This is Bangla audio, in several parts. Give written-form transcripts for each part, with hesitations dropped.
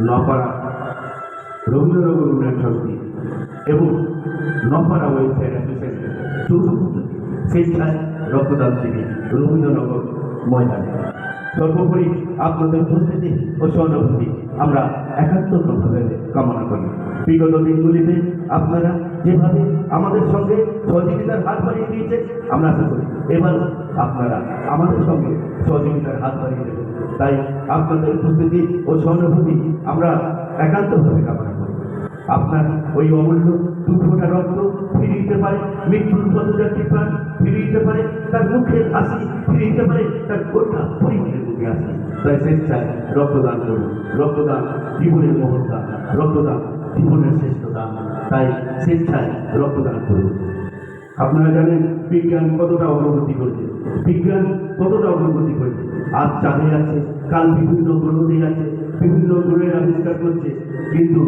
নপাড়া রবীন্দ্রনগর উন্নয়ন সমিতি এবং নপাড়া ওয়েলফেয়ার অ্যাসোসিয়েশন চৌধুরী স্বেচ্ছায় রক্তদান শিবির রবীন্দ্রনগর ময়দানে। সর্বোপরি আপনাদের উপস্থিতি ও সহানুভূতি আমরা একাত্মভাবে কামনা করি। বিগত দিনগুলিতে আপনারা যেভাবে আমাদের সঙ্গে সহযোগিতার হাত বাড়িয়ে দিয়েছে, আমরা আশা করি এবার আপনারা আমাদের সঙ্গে সহযোগিতার হাত বাড়িয়ে দেবেন। তাই আপনাদের উপস্থিতি ও সহানুভূতি আমরা একান্তভাবে কামনা করি। আপনার ওই অমূল্য 2 ফোঁটা রক্ত ফিরিয়ে দিতে পারে মৃত্যুর পথযাত্রী প্রাণ, ফিরিয়ে দিতে পারে তার মুখের হাসি, ফিরিয়ে দিতে পারে তার গোটা পরিবারের মুখে হাসি। তাই স্বেচ্ছায় রক্তদান করুন। রক্তদান জীবনের মহত্তা, রক্তদান জীবনের শ্রেষ্ঠ দান। তাই স্বেচ্ছায় রক্তদান করুন। আপনারা জানেন বিজ্ঞান কতটা অগ্রগতি করেছে, বিজ্ঞান কতটা অগ্রগতি করেছে। আজ চাঁদে আছে, কাল বিভিন্ন গ্রহতে আছে, বিভিন্ন গ্রহের আবিষ্কার করছে, কিন্তু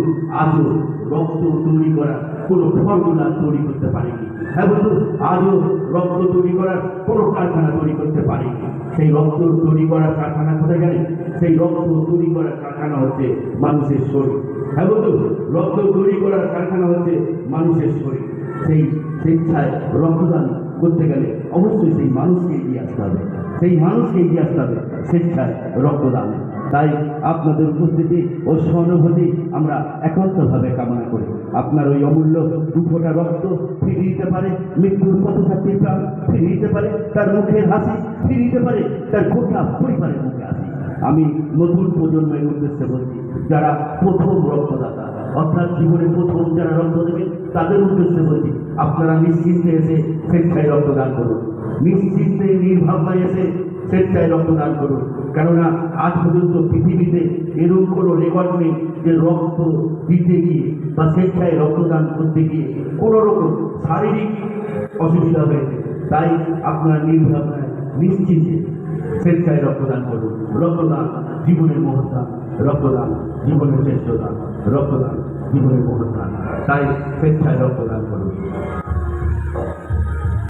আজও রক্ত তৈরি করার কোনো ফর্মুলা তৈরি করতে পারেনি। হ্যাঁ বন্ধু, আজও রক্ত তৈরি করার কোনো কারখানা তৈরি করতে পারেনি। সেই রক্ত তৈরি করার কারখানা কোথায় জানেন? সেই রক্ত তৈরি করার কারখানা হচ্ছে মানুষের শরীর। হ্যাঁ বন্ধু, রক্ত তৈরি করার কারখানা হচ্ছে মানুষের শরীর। সেই স্বেচ্ছায় রক্তদান করতে গেলে অবশ্যই সেই মানুষকে এগিয়ে আসতে হবে, সেই মানুষকে এগিয়ে আসতে হবে স্বেচ্ছায় রক্তদান। তাই আপনাদের উপস্থিতি ও সহানুভূতি আমরা একান্তভাবে কামনা করি। আপনার ওই অমূল্য 2 ফোঁটা রক্ত ফিরিয়ে দিতে পারে মৃত্যুর পথযাত্রীর প্রাণ, ফিরিয়ে দিতে পারে তার মুখের হাসি, ফিরিয়ে দিতে পারে তার গোটা পরিবারের মুখে হাসি। আমি নতুন প্রজন্মের উদ্দেশ্যে বলছি, যারা প্রথম রক্তদাতা, অর্থাৎ জীবনে প্রথম যারা রক্ত দেবেন তাদের উদ্দেশ্যে বলছি, আপনারা নিশ্চিন্তে এসে স্বেচ্ছায় রক্তদান করুন। নিশ্চিন্তে নির্ভাবনায় এসে স্বেচ্ছায় রক্তদান করুন। কেননা আজ পর্যন্ত পৃথিবীতে এরকম কোনো রেকর্ড নেই যে রক্ত দিতে গিয়ে বা স্বেচ্ছায় রক্তদান করতে গিয়ে কোনো রকম শারীরিক অসুবিধা হয়েছে। তাই আপনারা নির্ভাবনায় নিশ্চিন্তে স্বেচ্ছায় রক্তদান করুন। রক্তদান জীবনের মহত্তা, রক্তদান জীবনের শ্রেষ্ঠ দান, রক্তদান জীবনের মহত্তা। তাই স্বেচ্ছায় রক্তদান করুন।